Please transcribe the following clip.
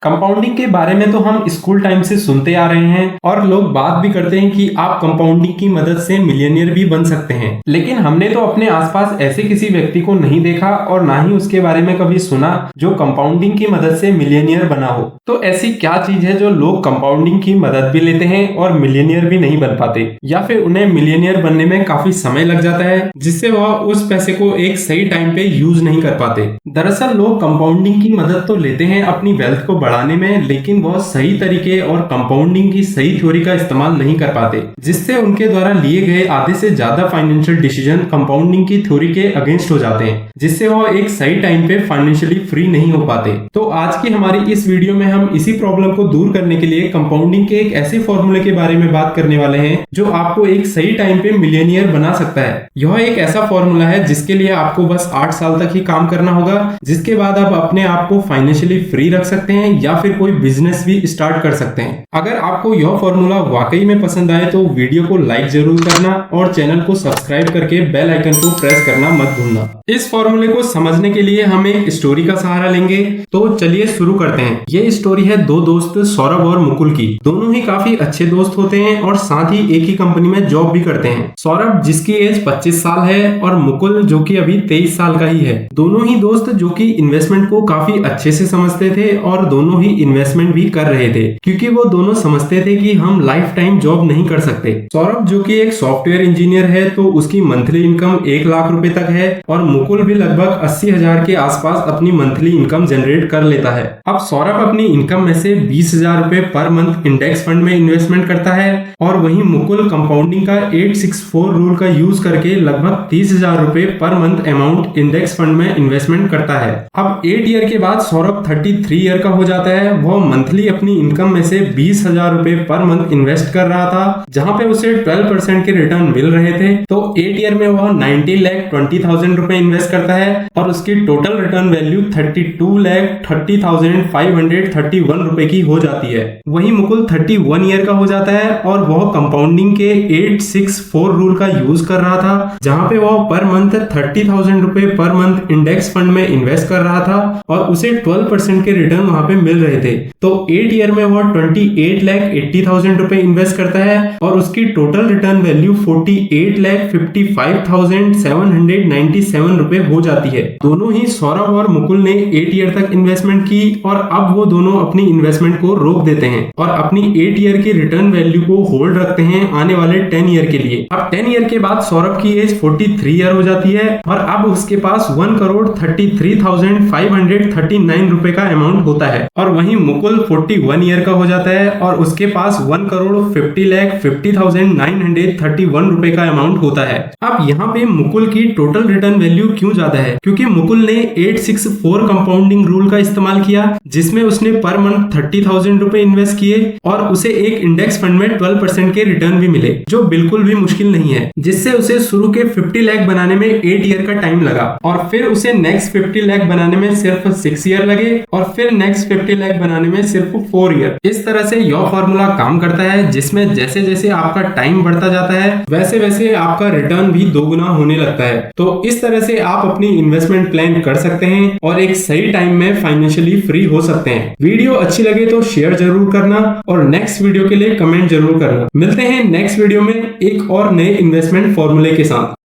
Compounding के बारे में तो हम स्कूल टाइम से सुनते आ रहे हैं और लोग बात भी करते हैं कि आप कंपाउंडिंग की मदद से मिलियनियर भी बन सकते हैं। लेकिन हमने तो अपने आसपास ऐसे किसी व्यक्ति को नहीं देखा और ना ही उसके बारे में कभी सुना जो कंपाउंडिंग की मदद से मिलियनियर बना हो। तो ऐसी क्या चीज है जो लोग कंपाउंडिंग की मदद भी लेते हैं और मिलियनियर भी नहीं बन पाते, या फिर उन्हें मिलियनियर बनने में काफी समय लग जाता है जिससे वह उस पैसे को एक सही टाइम पे यूज नहीं कर पाते। दरअसल लोग कंपाउंडिंग की मदद तो लेते हैं अपनी वेल्थ को बढ़ाने में, लेकिन वो सही तरीके और कंपाउंडिंग की सही थ्योरी का इस्तेमाल नहीं कर पाते, जिससे उनके द्वारा लिए गए आधे से ज्यादा फाइनेंशियल डिसीजन कंपाउंडिंग की थ्योरी के अगेंस्ट हो जाते हैं, जिससे वो एक सही टाइम पे फाइनेंशियली फ्री नहीं हो पाते। तो आज की हमारी इस वीडियो में हम इसी प्रॉब्लम को दूर करने के लिए कंपाउंडिंग के एक ऐसे फॉर्मूले के बारे में बात करने वाले हैं जो आपको एक सही टाइम पे मिलियनियर बना सकता है। यह एक ऐसा फॉर्मूला है जिसके लिए आपको बस 8 साल तक ही काम करना होगा, जिसके बाद आप अपने आप को फाइनेंशियली फ्री रख सकते हैं या फिर कोई बिजनेस भी स्टार्ट कर सकते हैं। अगर आपको यह फॉर्मूला वाकई में पसंद आए तो वीडियो को लाइक जरूर करना और चैनल को सब्सक्राइब करके बेल आइकन को प्रेस करना मत भूलना। इस फॉर्मूले को समझने के लिए हम एक स्टोरी का सहारा लेंगे, तो चलिए शुरू करते हैं। ये स्टोरी है दो दोस्त सौरभ और मुकुल की। दोनों ही काफी अच्छे दोस्त होते हैं और साथ ही एक ही कंपनी में जॉब भी करते हैं। सौरभ जिसकी एज 25 साल है और मुकुल जो कि अभी 23 साल का ही है। दोनों ही दोस्त जो कि इन्वेस्टमेंट को काफी अच्छे से समझते थे और दोनों ही इन्वेस्टमेंट भी कर रहे थे, क्योंकि वो दोनों समझते थे कि हम लाइफ टाइम जॉब नहीं कर सकते। सौरभ जो कि एक सॉफ्टवेयर इंजीनियर है तो उसकी मंथली इनकम 1 लाख रुपए तक है और मुकुल भी लगभग 80,000 के आसपास अपनी मंथली इनकम जनरेट कर लेता है। अब सौरभ अपनी इनकम में से 20,000 रुपए पर मंथ इंडेक्स फंड में इन्वेस्टमेंट करता है और वहीं मुकुल कंपाउंडिंग का 864 रूल का यूज करके लगभग 30,000 रुपए per month amount index fund में इन्वेस्टमेंट करता है। अब 8 ईयर के बाद सौरभ 33 ईयर का हो जाता है। वह मंथली अपनी इनकम में से 20,000 रुपए पर मंथ इन्वेस्ट कर रहा था, जहां पे उसे 12% के रिटर्न मिल रहे थे। तो 8 ईयर में वह 90,20,000 रुपए इन्वेस्ट करता है और उसकी टोटल रिटर्न वैल्यू 32,30,531 रुपए की हो जाती है। वहीं मुकुल 31 ईयर का हो जाता है और वह कंपाउंडिंग के 864 रूल का यूज कर रहा था, जहां पे वह पर मंथ 30,000 रुपए पर मंथ इंडेक्स फंड में इन्वेस्ट कर रहा था और उसे 12% के रिटर्न वहां पे मिल रहे थे। तो 8 ईयर में वह 28,80,000 रुपए इन्वेस्ट करता है और उसकी टोटल रिटर्न वैल्यू 48,55,797 रुपए हो जाती है। दोनों ही सौरभ और मुकुल ने 8 ईयर तक इन्वेस्टमेंट की और अब वो दोनों अपनी इन्वेस्टमेंट को रोक देते हैं और अपनी 8 ईयर की रिटर्न वैल्यू को होल्ड रखते हैं आने वाले 10 ईयर के लिए। अब 10 ईयर के बाद सौरभ की एज 43 ईयर हो जाती है और अब उसके पास 1,33,539 रुपए का अमाउंट होता है और वहीं मुकुल 41 ईयर का हो जाता है और उसके पास 1,50,50,931 रुपए का अमाउंट होता है। अब यहाँ पे मुकुल की टोटल रिटर्न वैल्यू क्यों ज्यादा है? क्योंकि मुकुल ने 864 कंपाउंडिंग रूल का इस्तेमाल किया, जिसमें उसने पर मंथ 30,000 रुपए इन्वेस्ट किए और उसे एक इंडेक्स फंड में 12% के रिटर्न भी मिले, जो बिल्कुल भी मुश्किल नहीं है, जिससे उसे शुरू के 50 लाख बनाने में 8 ईयर का टाइम लगा और फिर उसे नेक्स्ट 50 लाख बनाने में सिर्फ 6 ईयर लगे और फिर नेक्स्ट 50 लाख बनाने में सिर्फ 4 ईयर। इस तरह से यह फॉर्मूला काम करता है, जिसमें जैसे जैसे आपका टाइम बढ़ता जाता है वैसे वैसे आपका रिटर्न भी दोगुना होने लगता है। तो इस तरह से आप अपनी इन्वेस्टमेंट प्लान कर सकते हैं और एक सही टाइम में फाइनेंशियली फ्री हो सकते हैं। वीडियो अच्छी लगे तो शेयर जरूर करना और नेक्स्ट वीडियो के लिए कमेंट जरूर करना। मिलते हैं नेक्स्ट वीडियो में एक और नए इन्वेस्टमेंट फॉर्मूले के साथ।